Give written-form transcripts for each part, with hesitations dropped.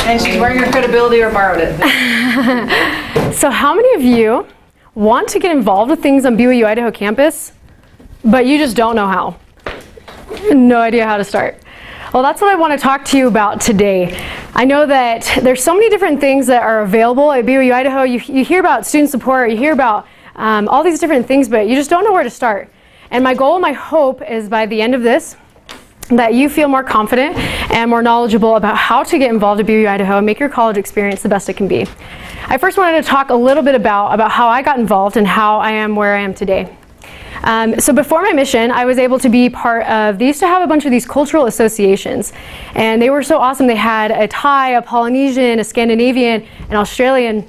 And she's wearing her credibility or borrowed it. So how many of you want to get involved with things on BYU-Idaho campus, but you just don't know how? No idea how to start. Well, that's what I want to talk to you about today. I know that there's so many different things that are available at BYU-Idaho. You hear about student support, you hear about all these different things, but you just don't know where to start. And my goal, my hope is by the end of this, that you feel more confident and more knowledgeable about how to get involved at BYU-Idaho and make your college experience the best it can be. I first wanted to talk a little bit about how I got involved and how I am where I am today. So before my mission, I was able to be part of, they used to have a bunch of these cultural associations, and they were so awesome. They had a Thai, a Polynesian, a Scandinavian, an Australian,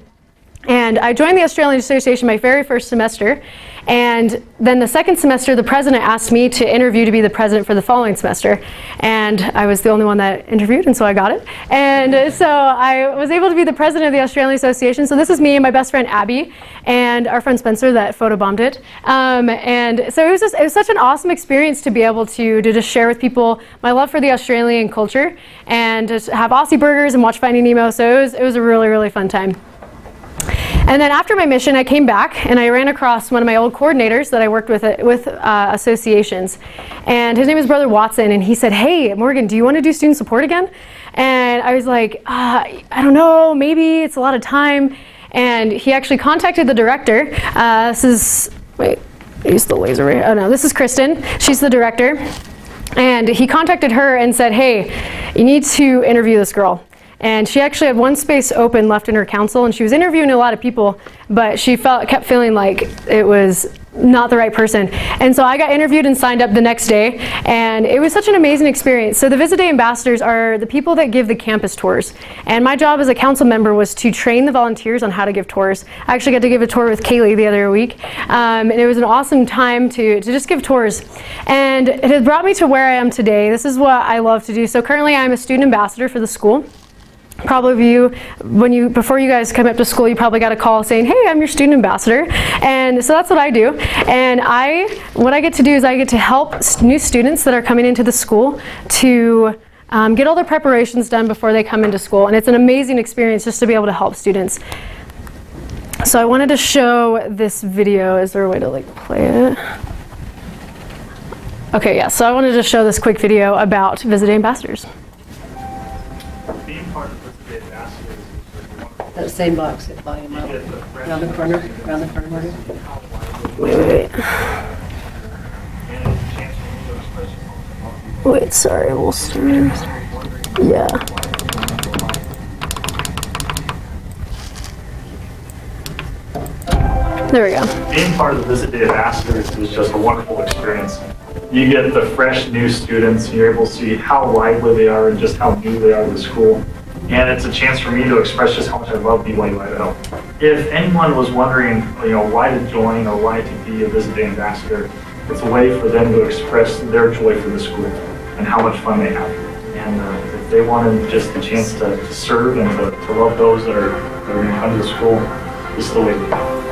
and I joined the Australian Association my very first semester, and then the second semester the president asked me to interview to be the president for the following semester, and I was the only one that interviewed, and so I got it. And so I was able to be the president of the Australian Association. So this is me and my best friend Abby and our friend Spencer that photobombed it. And so it was such an awesome experience to be able to just share with people my love for the Australian culture and just have Aussie burgers and watch Finding Nemo. So it was a really, really fun time. And then after my mission, I came back and I ran across one of my old coordinators that I worked with associations. And his name is Brother Watson, and he said, "Hey, Morgan, do you want to do student support again?" And I was like, I don't know, maybe it's a lot of time. And he actually contacted the director. This is the laser ray. Oh no, this is Kristen. She's the director. And he contacted her and said, "Hey, you need to interview this girl." And she actually had one space open left in her council, and she was interviewing a lot of people, but she kept feeling like it was not the right person. And so I got interviewed and signed up the next day, and it was such an amazing experience. So the Visit Day ambassadors are the people that give the campus tours, and my job as a council member was to train the volunteers on how to give tours. I actually got to give a tour with Kaylee the other week, and it was an awesome time to just give tours. And it has brought me to where I am today. This is what I love to do. So currently I'm a student ambassador for the school. Probably of you, before you guys come up to school, you probably got a call saying, "Hey, I'm your student ambassador." And so that's what I do. And what I get to do is I get to help new students that are coming into the school to get all their preparations done before they come into school. And it's an amazing experience just to be able to help students. So I wanted to show this video. Is there a way to play it? Okay, yeah, so I wanted to show this quick video about Visit Day ambassadors. That same box, that volume up. Around the corner, Morgan. Wait, sorry, we'll start. Yeah. There we go. Being part of the Visit Day ambassadors is just a wonderful experience. You get the fresh new students, and you're able to see how lively they are and just how new they are to the school. And it's a chance for me to express just how much I love BYU-Idaho. If anyone was wondering, why to join or why to be a Visit Day ambassador, it's a way for them to express their joy for the school and how much fun they have. And if they wanted just a chance to serve and to love those that are going to come to the school, this is the way to go.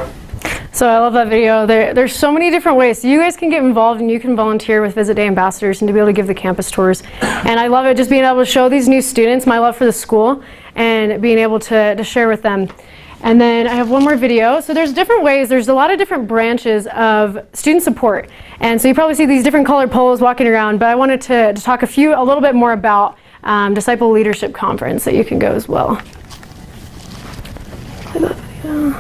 So I love that video. There's so many different ways. So you guys can get involved and you can volunteer with Visit Day ambassadors and to be able to give the campus tours. And I love it, just being able to show these new students my love for the school and being able to share with them. And then I have one more video. So there's different ways. There's a lot of different branches of student support. And so you probably see these different colored polos walking around, but I wanted to talk a little bit more about Disciple Leadership Conference that you can go as well. Play that video.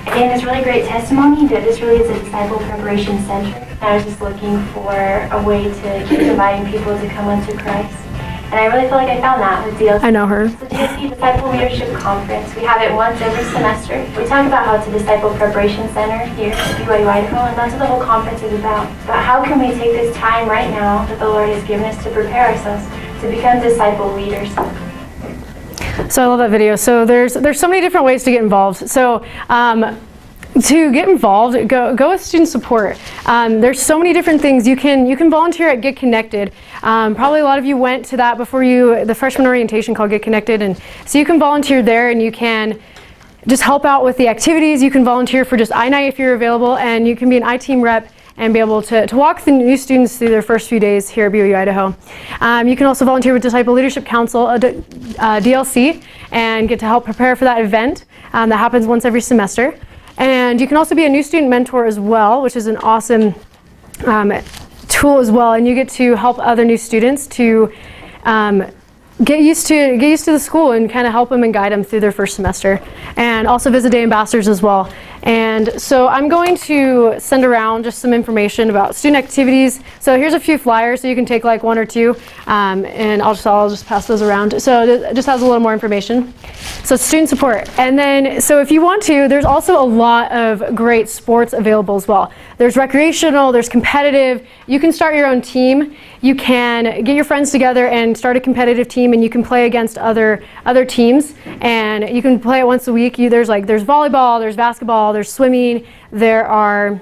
Again, it's really great testimony that this really is a disciple preparation center. I was just looking for a way to keep inviting people to come unto Christ. And I really feel like I found that with DLC. I know her. So DLC Disciple Leadership Conference. We have it once every semester. We talk about how it's a disciple preparation center here at BYU-Idaho, and that's what the whole conference is about. But how can we take this time right now that the Lord has given us to prepare ourselves to become disciple leaders? So I love that video. So there's so many different ways to get involved. So to get involved, go with student support. There's so many different things. You can volunteer at Get Connected. Probably a lot of you went to that before the freshman orientation called Get Connected, and so you can volunteer there and you can just help out with the activities. You can volunteer for just I-Night if you're available, and you can be an I-Team rep and be able to walk the new students through their first few days here at BYU-Idaho. You can also volunteer with Disciple Leadership Council, DLC, and get to help prepare for that event that happens once every semester. And you can also be a new student mentor as well, which is an awesome tool as well, and you get to help other new students to get used to the school and kind of help them and guide them through their first semester, and also visit day ambassadors as well. And so I'm going to send around just some information about student activities. So here's a few flyers, so you can take like one or two, and I'll just pass those around. So it just has a little more information. So student support, and then so if you want to, there's also a lot of great sports available as well. There's recreational, there's competitive. You can start your own team. You can get your friends together and start a competitive team, and you can play against other teams, and you can play it once a week. There's volleyball, there's basketball, there's swimming, there's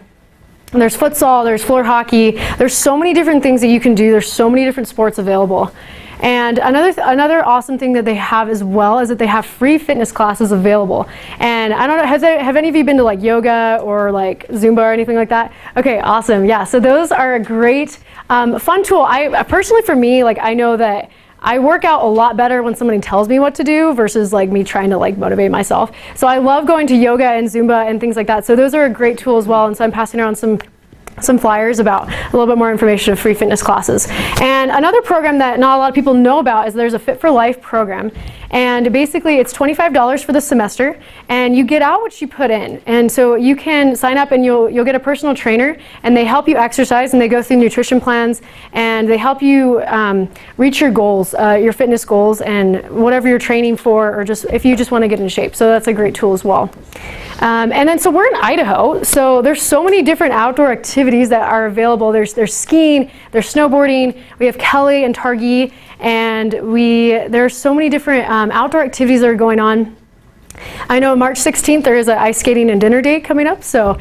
futsal, there's floor hockey. There's so many different things that you can do. There's so many different sports available. And another awesome thing that they have as well is that they have free fitness classes available. And I don't know, have any of you been to like yoga or like Zumba or anything like that? Okay, awesome. Yeah, so those are a great fun tool. I personally, for me, like I know that I work out a lot better when somebody tells me what to do versus like me trying to like motivate myself. So I love going to yoga and Zumba and things like that. So those are a great tool as well. And so I'm passing around some flyers about a little bit more information of free fitness classes. And another program that not a lot of people know about is there's a Fit for Life program. And basically it's $25 for the semester, and you get out what you put in. And so you can sign up and you'll get a personal trainer, and they help you exercise, and they go through nutrition plans, and they help you reach your goals, your fitness goals, and whatever you're training for, or just if you just want to get in shape. So that's a great tool as well. And then so we're in Idaho, so there's so many different outdoor activities that are available. There's skiing, there's snowboarding, we have Kelly and Targhee, and there are so many different outdoor activities that are going on. I know March 16th there is an ice skating and dinner day coming up, so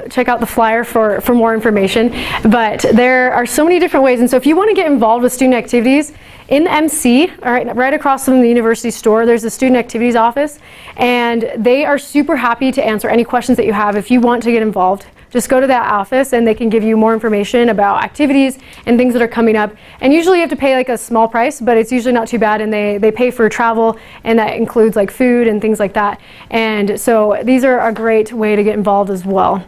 check out the flyer for more information. But there are so many different ways, and so if you want to get involved with student activities, in the MC, right across from the university store, there's a student activities office, and they are super happy to answer any questions that you have. If you want to get involved, just go to that office and they can give you more information about activities and things that are coming up. And usually you have to pay like a small price, but it's usually not too bad, and they pay for travel, and that includes like food and things like that. And so these are a great way to get involved as well.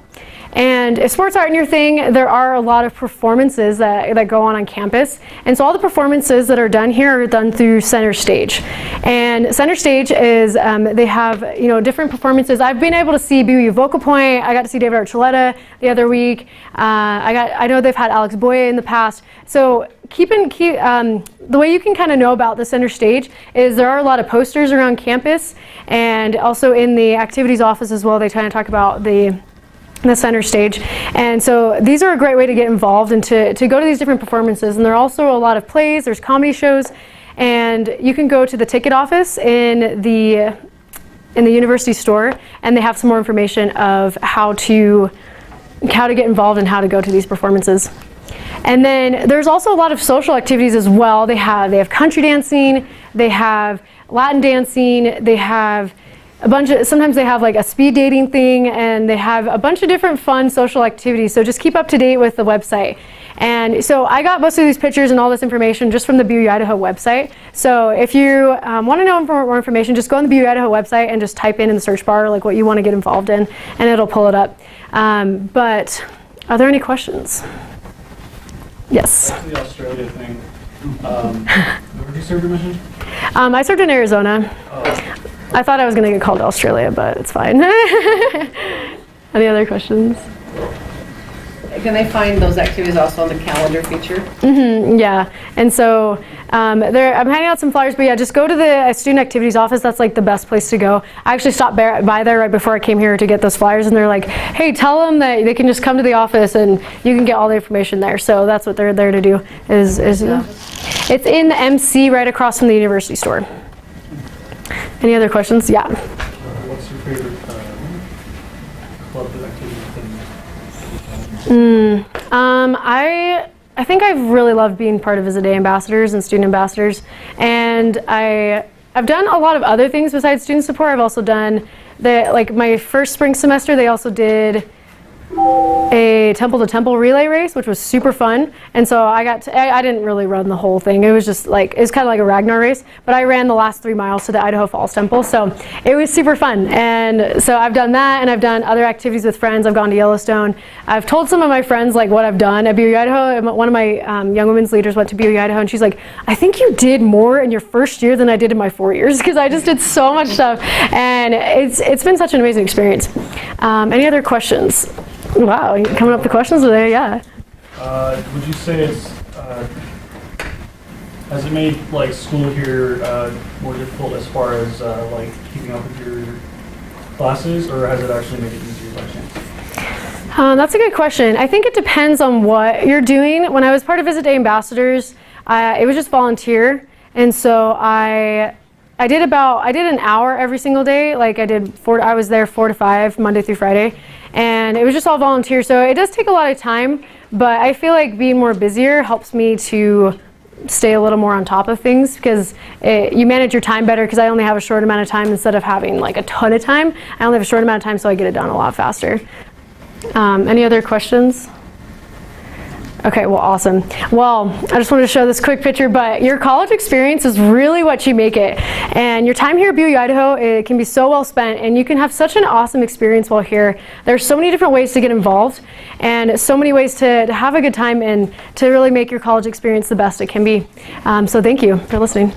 And if sports aren't your thing, there are a lot of performances that go on campus. And so all the performances that are done here are done through Center Stage. And Center Stage is, they have different performances. I've been able to see BYU Vocal Point. I got to see David Archuleta the other week. I know they've had Alex Boye in the past. So the way you can kind of know about the Center Stage is there are a lot of posters around campus, and also in the activities office as well. They kind of talk about the Center Stage. And so these are a great way to get involved and to go to these different performances. And there are also a lot of plays, there's comedy shows, and you can go to the ticket office in the university store, and they have some more information of how to get involved and how to go to these performances. And then there's also a lot of social activities as well. They have country dancing, they have Latin dancing, they have sometimes they have like a speed dating thing, and they have a bunch of different fun social activities. So just keep up to date with the website. And so I got most of these pictures and all this information just from the BYU-Idaho website. So if you want to know more information, just go on the BYU-Idaho website and just type in the search bar like what you want to get involved in, and it'll pull it up. But are there any questions? Yes. Back to the Australia thing. Where did you serve your mission? I served in Arizona. Oh. I thought I was going to get called to Australia, but it's fine. Any other questions? Can they find those activities also on the calendar feature? Mm-hmm, yeah, and so I'm handing out some flyers, but yeah, just go to the student activities office. That's like the best place to go. I actually stopped by there right before I came here to get those flyers, and they're like, hey, tell them that they can just come to the office and you can get all the information there. So that's what they're there to do. It's in the MC right across from the university store. Any other questions? Yeah. What's your favorite club activity? I think I've really loved being part of Visit Day Ambassadors and Student Ambassadors, and I've done a lot of other things besides student support. I've also done my first spring semester. They also did a temple to temple relay race, which was super fun. And so I didn't really run the whole thing. It was just like, it was kind of like a Ragnar race, but I ran the last 3 miles to the Idaho Falls Temple. So it was super fun. And so I've done that, and I've done other activities with friends. I've gone to Yellowstone. I've told some of my friends like what I've done at BYU-Idaho. One of my young women's leaders went to BYU-Idaho, and she's like, I think you did more in your first year than I did in my 4 years, because I just did so much stuff. And it's been such an amazing experience. Any other questions? Wow, you're coming up with questions today, yeah. Would you say it's, has it made like school here more difficult as far as like keeping up with your classes, or has it actually made it easier by chance? That's a good question. I think it depends on what you're doing. When I was part of Visit Day Ambassadors, it was just volunteer, and so I did an hour every single day. Like I was there 4 to 5, Monday through Friday, and it was just all volunteer. So it does take a lot of time, but I feel like being more busier helps me to stay a little more on top of things, because you manage your time better, because I only have a short amount of time instead of having like a ton of time. I only have a short amount of time, so I get it done a lot faster. Any other questions? Okay, well, awesome. Well, I just wanted to show this quick picture, but your college experience is really what you make it. And your time here at BYU-Idaho, it can be so well spent, and you can have such an awesome experience while here. There's so many different ways to get involved, and so many ways to have a good time and to really make your college experience the best it can be. So thank you for listening.